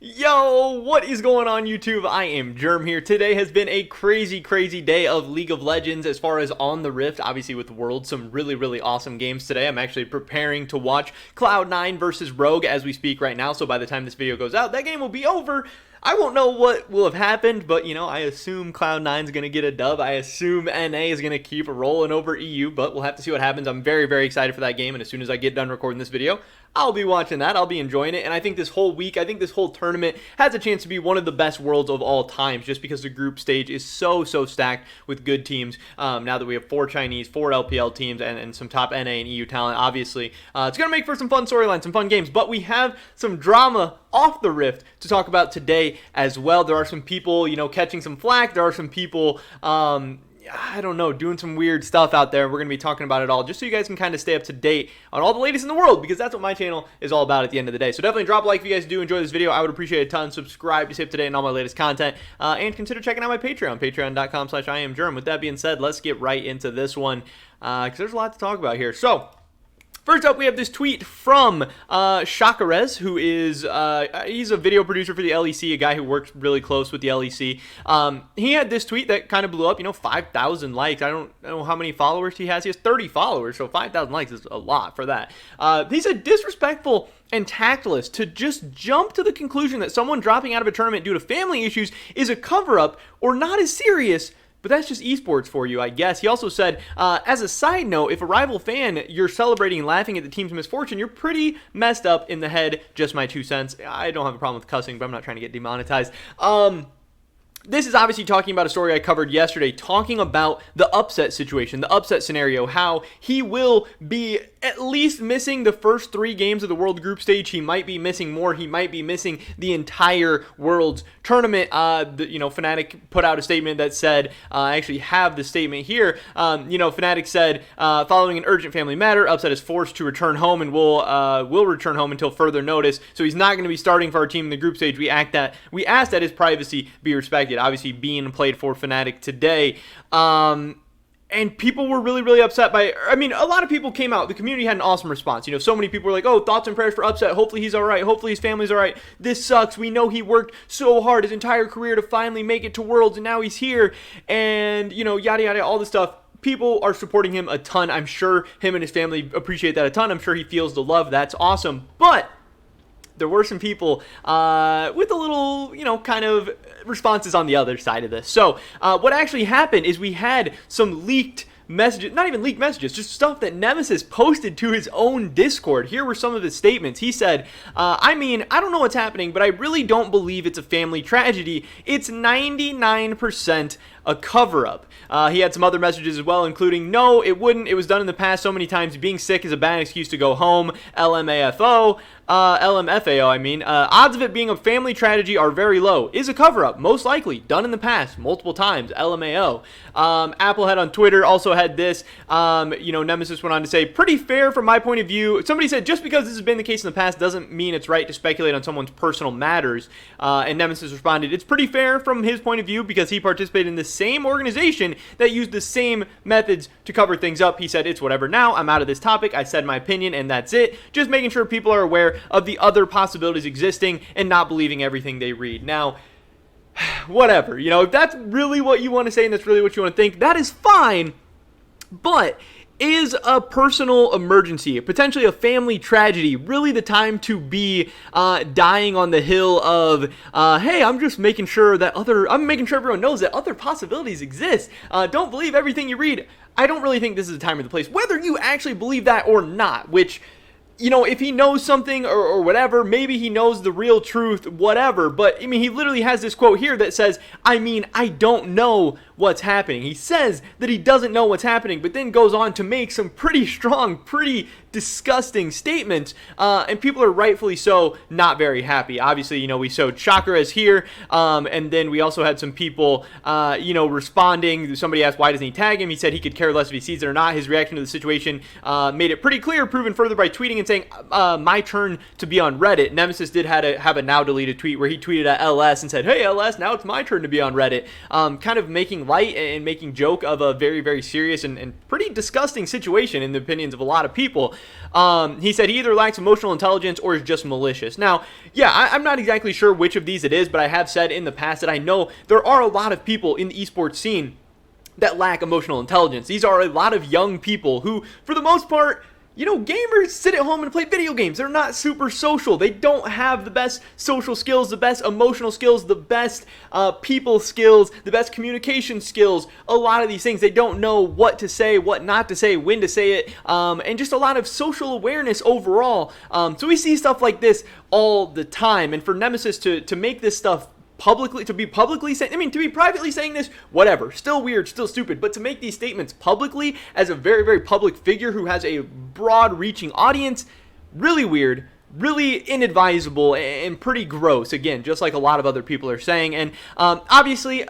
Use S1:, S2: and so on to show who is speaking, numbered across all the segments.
S1: Yo, what is going on YouTube? I am Germ here. Today has been a crazy day of League of Legends as far as on the Rift, obviously with World, some really awesome games today. I'm actually preparing to watch Cloud9 versus Rogue as we speak right now, so by the time this video goes out, that game will be over. I won't know what will have happened, but, you know, I assume Cloud9 is going to get a dub. I assume NA is going to keep rolling over EU, but we'll have to see what happens. I'm very excited for that game, and as soon as I get done recording this video, I'll be watching that. I'll be enjoying it, and I think this whole week, I think this whole tournament has a chance to be one of the best Worlds of all times, just because the group stage is so stacked with good teams. Now that we have 4 Chinese, 4 LPL teams, and some top NA and EU talent, obviously, it's going to make for some fun storylines, some fun games, but we have some drama off the Rift to talk about today as well. There are some people, you know, catching some flack. There are some people, I don't know, doing some weird stuff out there. We're going to be talking about it all just so you guys can kind of stay up to date on all the latest in the world, because that's what my channel is all about at the end of the day. So definitely drop a like if you guys do enjoy this video. I would appreciate it a ton. Subscribe to stay up to date on all my latest content, and consider checking out my Patreon, patreon.com/IamGerm. With that being said, let's get right into this one, because there's a lot to talk about here. So first up, we have this tweet from Shakarez, who is, he's a video producer for the LEC, a guy who works really close with the LEC. He had this tweet that kind of blew up, you know, 5,000 likes. I don't know how many followers he has. He has 30 followers, so 5,000 likes is a lot for that. He said, disrespectful and tactless to just jump to the conclusion that someone dropping out of a tournament due to family issues is a cover-up or not as serious. But that's just esports for you, I guess. He also said, as a side note, if a rival fan, you're celebrating and laughing at the team's misfortune, you're pretty messed up in the head. Just my 2 cents. I don't have a problem with cussing, but I'm not trying to get demonetized. This is obviously talking about a story I covered yesterday, talking about the Upset situation, the Upset scenario, how he will be at least missing the first 3 games of the World Group Stage. He might be missing more. He might be missing the entire World's tournament. You know, Fnatic put out a statement that said, I actually have the statement here. You know, Fnatic said, following an urgent family matter, Upset is forced to return home and will return home until further notice. So he's not going to be starting for our team in the group stage. We asked that his privacy be respected. Obviously being played for Fnatic today. And people were really upset by, I mean, a lot of people came out. The community had an awesome response. You know, so many people were like, oh, thoughts and prayers for Upset. Hopefully he's all right. Hopefully his family's all right. This sucks. We know he worked so hard his entire career to finally make it to Worlds, and now he's here. And, you know, yada, all this stuff. People are supporting him a ton. I'm sure him and his family appreciate that a ton. I'm sure he feels the love. That's awesome. But there were some people with a little, you know, kind of responses on the other side of this. So what actually happened is we had some leaked messages, not even leaked messages, just stuff that Nemesis posted to his own Discord. Here were some of his statements. He said, I mean, I don't know what's happening, but I really don't believe it's a family tragedy. It's 99% a cover-up. He had some other messages as well, including, no, it wouldn't. It was done in the past so many times. Being sick is a bad excuse to go home. LMFAO, I mean. Odds of it being a family tragedy are very low. Is a cover-up, most likely. Done in the past, multiple times. LMAO. Applehead on Twitter also had this. You know, Nemesis went on to say, pretty fair from my point of view. Somebody said, just because this has been the case in the past doesn't mean it's right to speculate on someone's personal matters. And Nemesis responded, it's pretty fair from his point of view because he participated in the same organization that used the same methods to cover things up. He said, it's whatever now. I'm out of this topic. I said my opinion and that's it. Just making sure people are aware of the other possibilities existing and not believing everything they read. Now, whatever, you know, if that's really what you want to say and that's really what you want to think, that is fine. But is a personal emergency, potentially a family tragedy, really the time to be dying on the hill of, hey, I'm just making sure that I'm making sure everyone knows that other possibilities exist. Don't believe everything you read. I don't really think this is the time or the place, whether you actually believe that or not, which, you know, if he knows something or whatever, maybe he knows the real truth, whatever. But, I mean, he literally has this quote here that says, I mean, I don't know what's happening. He says that he doesn't know what's happening, but then goes on to make some pretty strong, pretty disgusting statements, and people are rightfully so not very happy. Obviously, you know, we showed Chakras here, and then we also had some people, you know, responding. Somebody asked, why doesn't he tag him? He said he could care less if he sees it or not. His reaction to the situation made it pretty clear, proven further by tweeting and saying, my turn to be on Reddit. Nemesis did have a now deleted tweet where he tweeted at LS and said, hey, LS, now it's my turn to be on Reddit. Kind of making light and making joke of a very, very serious and pretty disgusting situation in the opinions of a lot of people. He said he either lacks emotional intelligence or is just malicious. Now, yeah, I'm not exactly sure which of these it is, but I have said in the past that I know there are a lot of people in the esports scene that lack emotional intelligence. These are a lot of young people who, for the most part, gamers sit at home and play video games. They're not super social. They don't have the best social skills, the best emotional skills, the best people skills, the best communication skills. A lot of these things, they don't know what to say, what not to say, when to say it, and just a lot of social awareness overall. So we see stuff like this all the time. And for Nemesis to make this stuff publicly, to be privately saying this, whatever, still weird, still stupid, but to make these statements publicly as a very, very public figure who has a broad reaching audience, really weird, really inadvisable, and pretty gross, again, just like a lot of other people are saying. And obviously,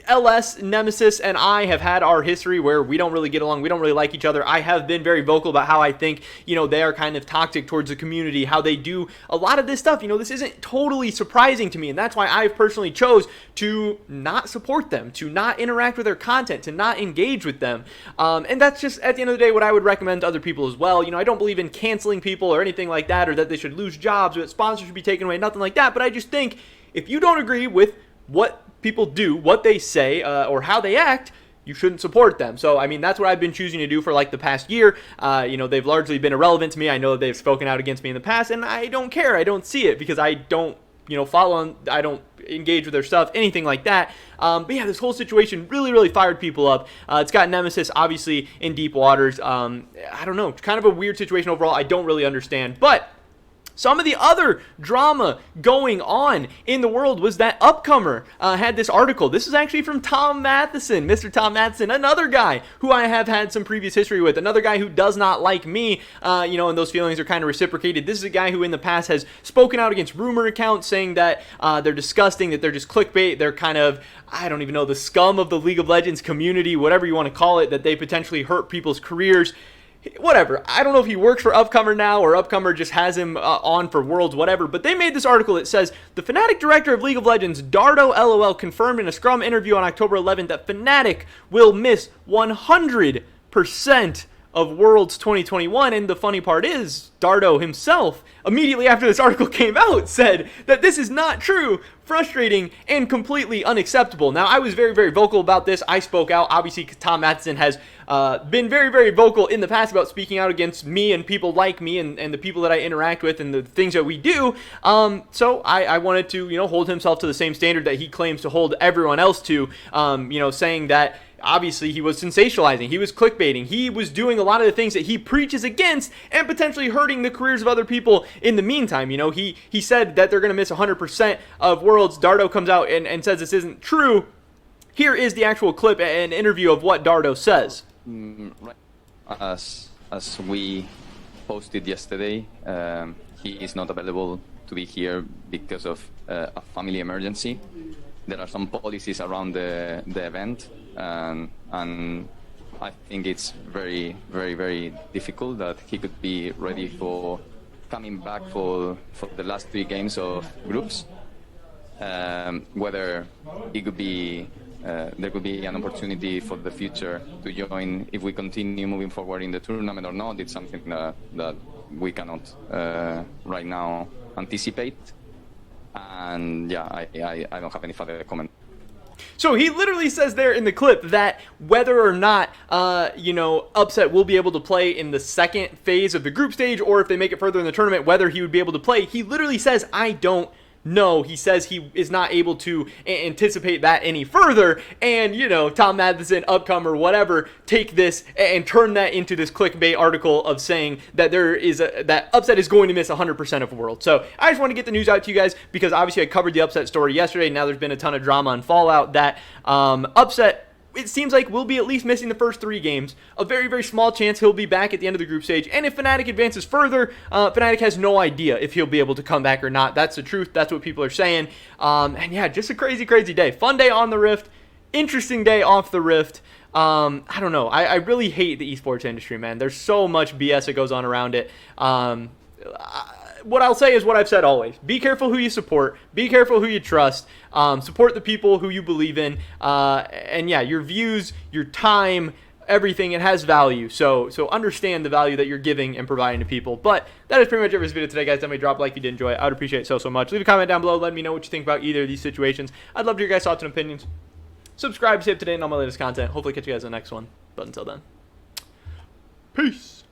S1: LS, Nemesis, and I have had our history where we don't really get along, we don't really like each other. I have been very vocal about how I think, they are kind of toxic towards the community, how they do a lot of this stuff. This isn't totally surprising to me, and that's why I've personally chose to not support them, to not interact with their content, to not engage with them. And that's just, at the end of the day, what I would recommend to other people as well. I don't believe in canceling people or anything like that, or that they should lose jobs, or that sponsors should be taken away, nothing like that. But I just think if you don't agree with what people do, what they say, or how they act, you shouldn't support them. So, that's what I've been choosing to do for like the past year. They've largely been irrelevant to me. I know they've spoken out against me in the past, and I don't care. I don't see it because I don't, follow them. I don't engage with their stuff, anything like that. But yeah, this whole situation really, really fired people up. It's got Nemesis obviously in deep waters. I don't know, kind of a weird situation overall. I don't really understand, but some of the other drama going on in the world was that Upcomer had this article. This is actually from Tom Matheson, Mr. Tom Matheson, another guy who I have had some previous history with, another guy who does not like me, and those feelings are kind of reciprocated. This is a guy who in the past has spoken out against rumor accounts, saying that they're disgusting, that they're just clickbait, they're kind of, I don't even know, the scum of the League of Legends community, whatever you want to call it, that they potentially hurt people's careers. Whatever. I don't know if he works for Upcomer now or Upcomer just has him on for Worlds, whatever. But they made this article that says, the Fnatic director of League of Legends, Dardo LOL, confirmed in a Scrum interview on October 11th that Fnatic will miss 100% of Worlds 2021. And the funny part is, Dardo himself, immediately after this article came out, said that this is not true, frustrating, and completely unacceptable. Now, I was very, very vocal about this. I spoke out. Obviously, Tom Matheson has been very, very vocal in the past about speaking out against me and people like me and the people that I interact with and the things that we do. So I wanted to, hold himself to the same standard that he claims to hold everyone else to, saying that obviously he was sensationalizing, he was clickbaiting, he was doing a lot of the things that he preaches against and potentially hurting the careers of other people in the meantime. He said that they're going to miss 100% of Worlds. Dardo comes out and says this isn't true. Here is the actual clip and interview of what Dardo says.
S2: Right. As we posted yesterday, he is not available to be here because of a family emergency. There are some policies around the event, and I think it's very, very, very difficult that he could be ready for coming back for the last 3 games of groups. Whether it could be there could be an opportunity for the future to join if we continue moving forward in the tournament or not. It's something that we cannot right now anticipate. And yeah, I don't have any further comment.
S1: So he literally says there in the clip that whether or not, Upset will be able to play in the second phase of the group stage, or if they make it further in the tournament, whether he would be able to play, he literally says, I don't know. He says he is not able to anticipate that any further. And, Tom Matheson, Upcomer, whatever, take this and turn that into this clickbait article of saying that that Upset is going to miss 100% of World. So I just want to get the news out to you guys because obviously I covered the Upset story yesterday. Now there's been a ton of drama and fallout that Upset, it seems like we'll be at least missing the first 3 games. A very, very small chance he'll be back at the end of the group stage. And if Fnatic advances further, Fnatic has no idea if he'll be able to come back or not. That's the truth. That's what people are saying. And yeah, just a crazy, crazy day. Fun day on the Rift. Interesting day off the Rift. I don't know. I really hate the esports industry, man. There's so much BS that goes on around it. What I'll say is what I've said always. Be careful who you support. Be careful who you trust. Support the people who you believe in. And yeah, your views, your time, everything. It has value. So understand the value that you're giving and providing to people. But that is pretty much it for this video today, guys. Definitely drop a like if you did enjoy it. I would appreciate it so much. Leave a comment down below. Let me know what you think about either of these situations. I'd love to hear your guys' thoughts and opinions. Subscribe to stay up to date on all my latest content. Hopefully catch you guys in the next one. But until then, peace.